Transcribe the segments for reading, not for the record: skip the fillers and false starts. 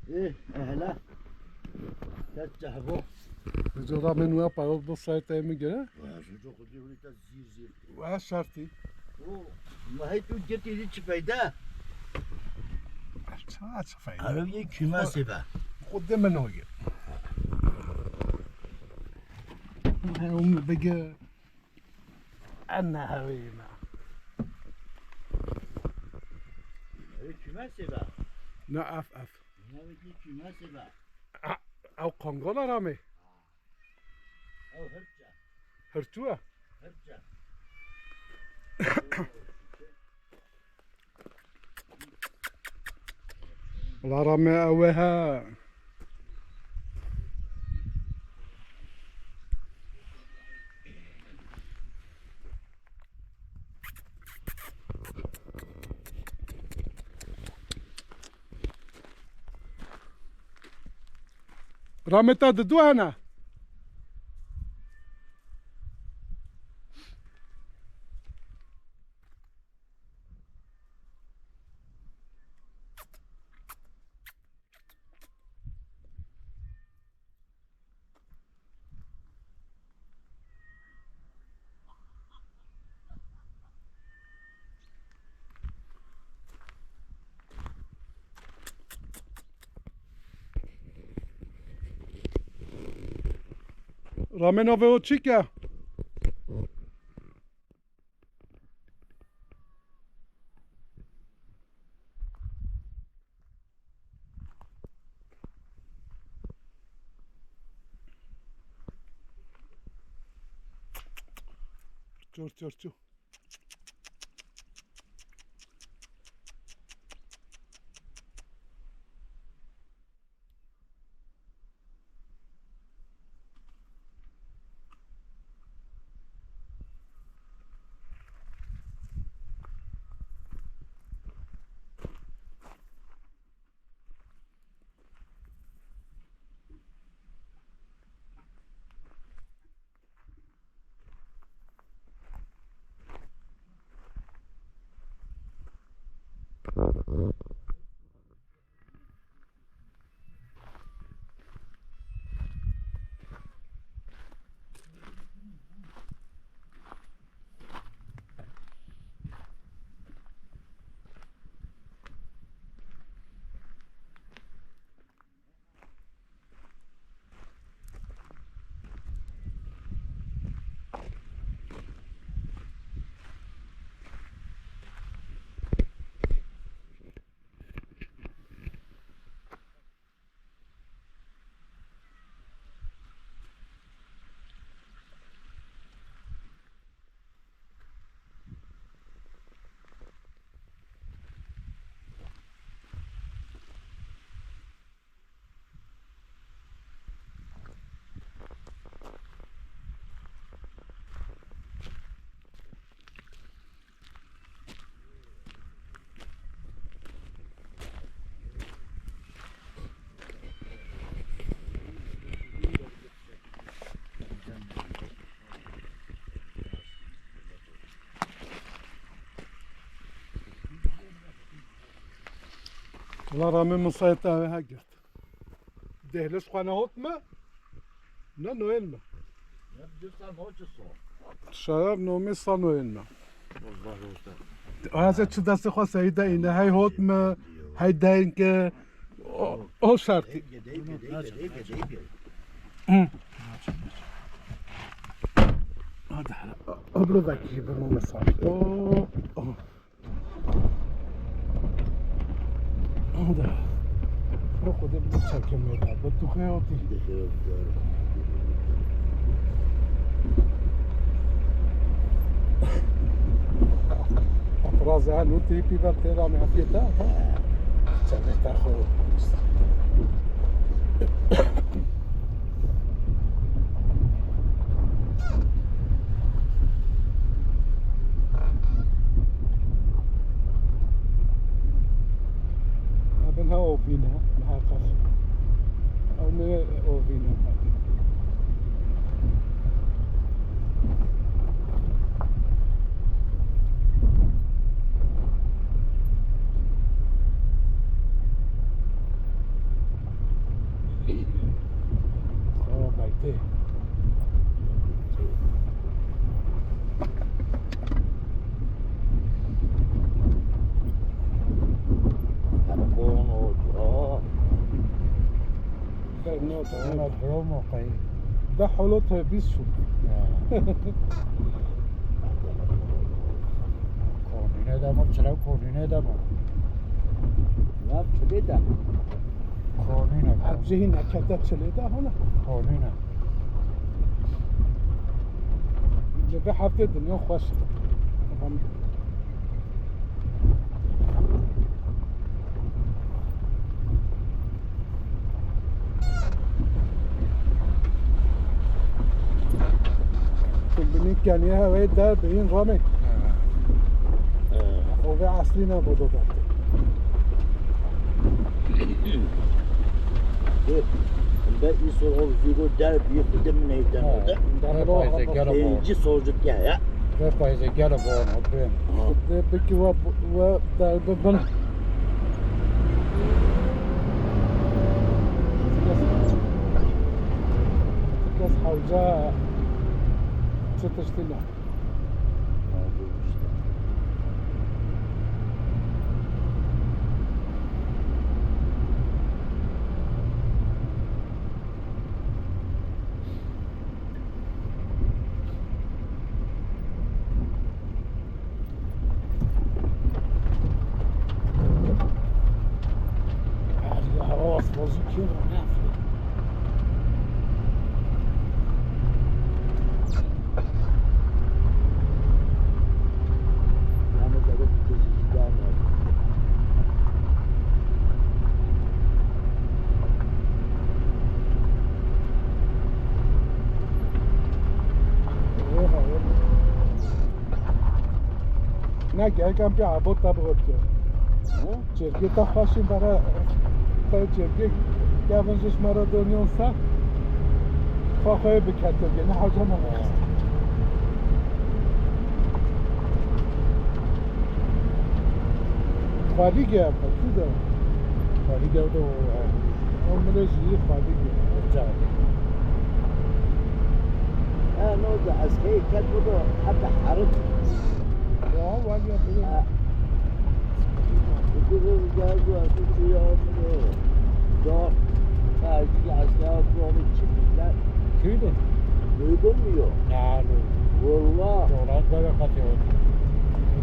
ايه اهلا تتعبوا جرا من وين باو بصيت میگه واشو خودی روی تا زیر و شرطی ما هی تو جتی دی چی پیدا چه فایده الان یه کیماسه با خود من هوگه اون بگه انا هوینا یه کیماسه با نه اف نه یه کیماسه با او قنقل رامي او هرجع هرتوه هرجع لا رامي اوها رامي تددو هنا رامي نوفو تشيكا تشو لا رامي من صيتا هاجرت دهلش خانه هوتما نه نويلما يبدو ساموچ صو شراب نومي صانويلما والله هذا شو دست خو سيدا اینه هاي هوتما هاي داينك او شرطي هذا ابرو ذاكي برمو مسار هذا رو خودم بچرکم میداد با تو خیاطی افراز هنو تیپی و تیرا محفیتا چنه خو ابن ها اوفينا محقق او ما اوفينا ته همه قرون و نه انا برومو قاي ده حالات 20 شد كونينه دمو چلو كونينه دمو نه چه دیدم كونينه ابجهی نکده چلی ده حالا كونينه به هفته دنیا خوش ببینید گنیه هوای در به این رامه قوه اصلی نبوده داده Bunda İsol Ovzigo der bir kudem neyden orada. Repaize gelo Birinci solcuk ya. Repaize gelo buono prima بکی و در ببن تکس حوجه چه تشتیله بازی که Ama da bir tezgahdan var. نه گرگم بیا عباد تبغاد کرد جرگه تا خواشیم برای تا جرگه گوانجش مرا دنیا سر خواهی بکتر نه حاجه نمید خواهی گرد کی دار خالی گردو عمره جیه خواهی گرد Ha ne oldu? Askeri kel burada hatta harut. ya vali ya böyle Bu geldi artık şu yağmuru. Dağ. Belki asker bunu çiftler. Kuydu Duyulmuyor. Nalu Valla. Dolar böyle katıyor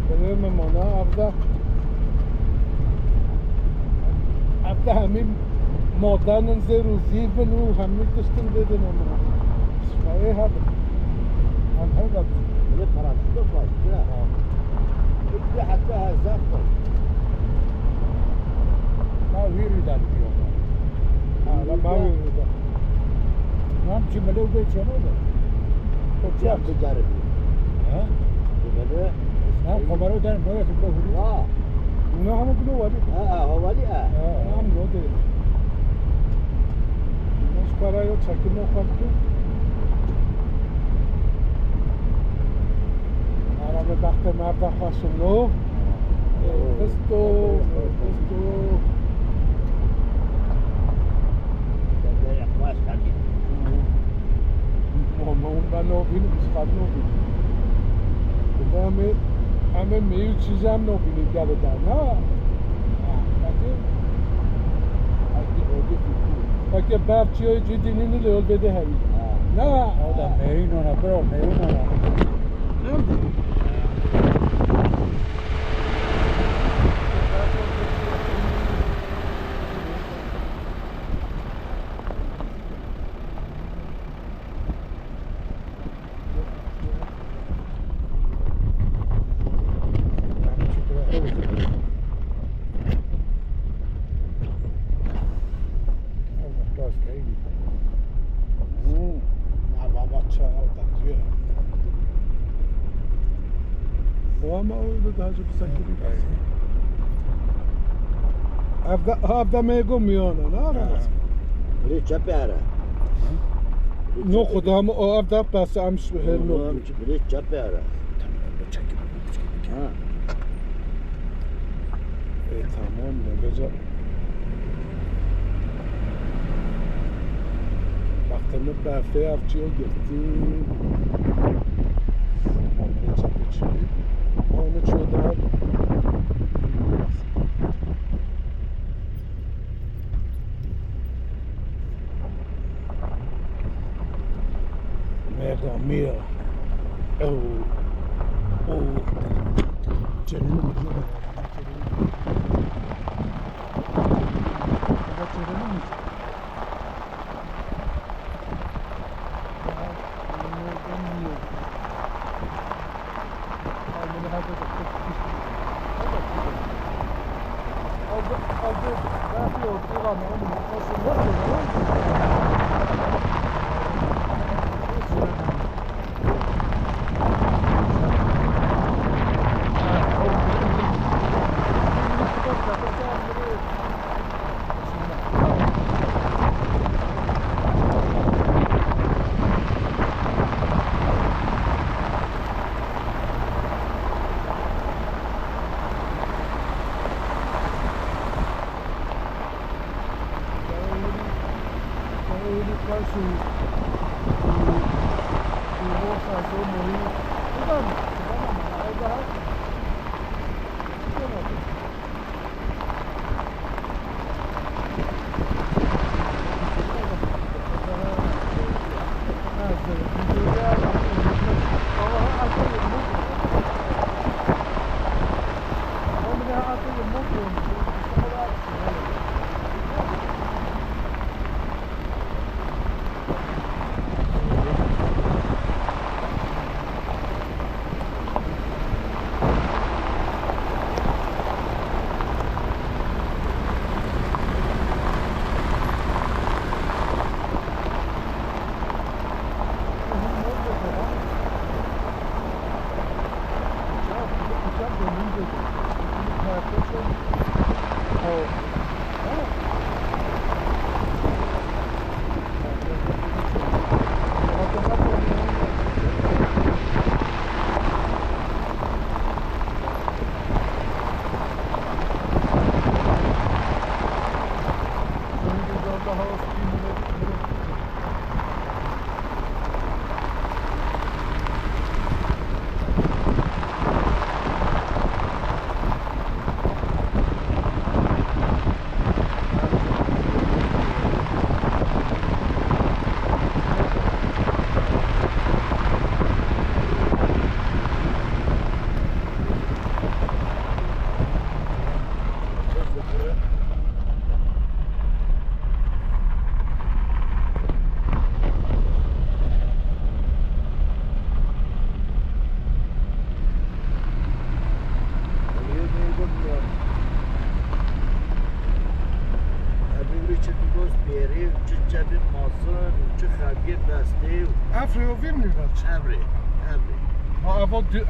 böyle memona avda avda همین مادن زروزی بلو همین دستم dedin onu şuraya hadi هم هذا Ne parası da var. Ya. Bir hatta hesap var. ما ويري دال اليوم hala maviydi نعم جملو بيت شنو ده Çok yapacağım. ها Böyle. نعم خبرو ده ما يخبرو Ha. bunu ama bunu var Ha havali ha. هم رو ده مش برای چکیم خواهد عرب بخت مرد خواستم نو فستو Ben de yaklaşık hadi. ما اون بنا بینیم سفر نو بینیم همه میو چیز هم نو بینیم گره در نه که برچی های جدینی لیول بده همی نه هذا مينونا برو مينونا نه بابا چه دنجیه با ما اولو داجه بسکری هفته میگو میانه نه Biri çöpe ara. نو خدا هم هفته پس هم شهر نو Biri çöpe ara. Ha. تمام نگذار وقت اونو برفه افچی رو گفتیم بچه بچه اونو چودر مردم میره او چرا نمیشه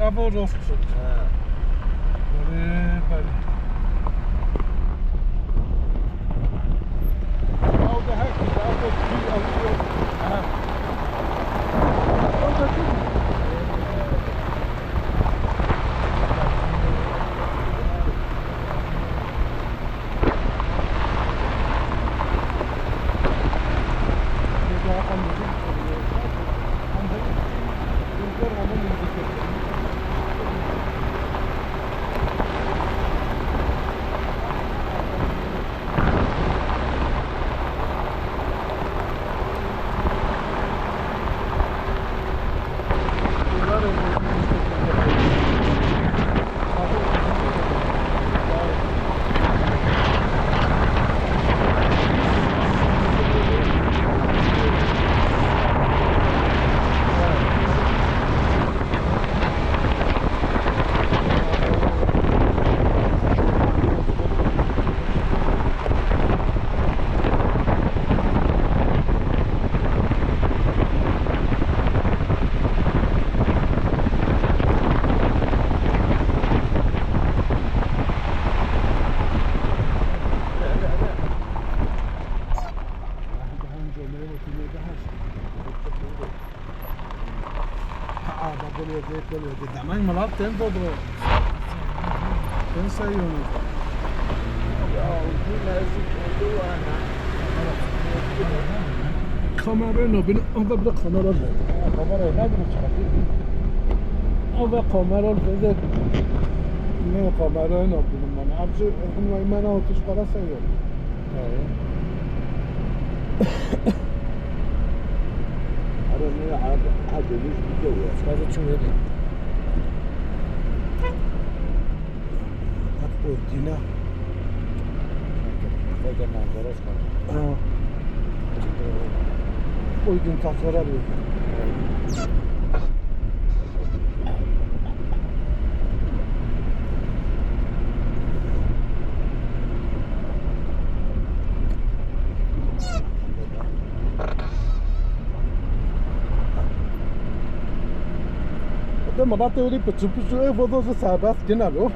Avant d'offre. Bari. Al da herkes aldı bir alıyor. Aha. O da çok. Damang malap tempo bro. Pensa io. kamerayı ne bileyim, ama bir de kamera ver. Kamerayı ne bileyim çıkartıyor. Ama kamera ver. Ne kamerayı ne bileyim bana. Abicı, bana 30 para sayıyor. Aramaya adımız gidiyor. Sadece çubuğu. Bak ordina. Sadece manzarası var. Ha. Uydun taklara bir. ما بعد تقولي بتشوفوا ايه فضل سابات كنا له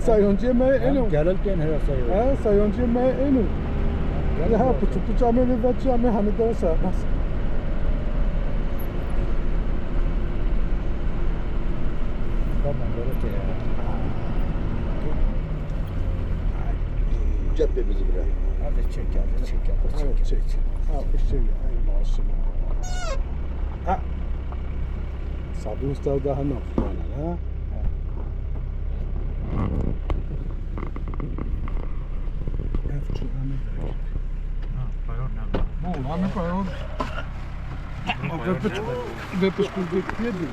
سايونجي ما انو Gelirken her sayıyor. ها سايونجي ما انو لا بتشوفوا عامل ذا عامل هندا سابات Tamam böyle ki ya. Cephemizi bırak. Hadi çek hadi çek hadi çek. Evet çek ha bir şey ay maşallah ha Sabi Usta daha ne yapıyor ha Evet, mamy pajon. Wypyszkuj kiedy?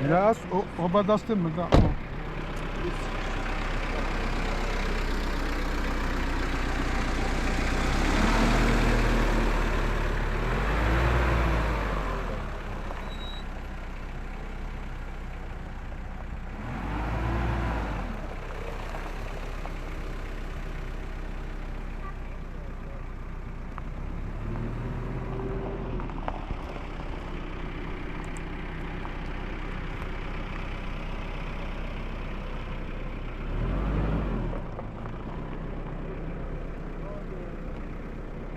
Raz, oba dostępne, da.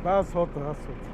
Daha sonra, daha sonra.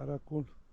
Harakun.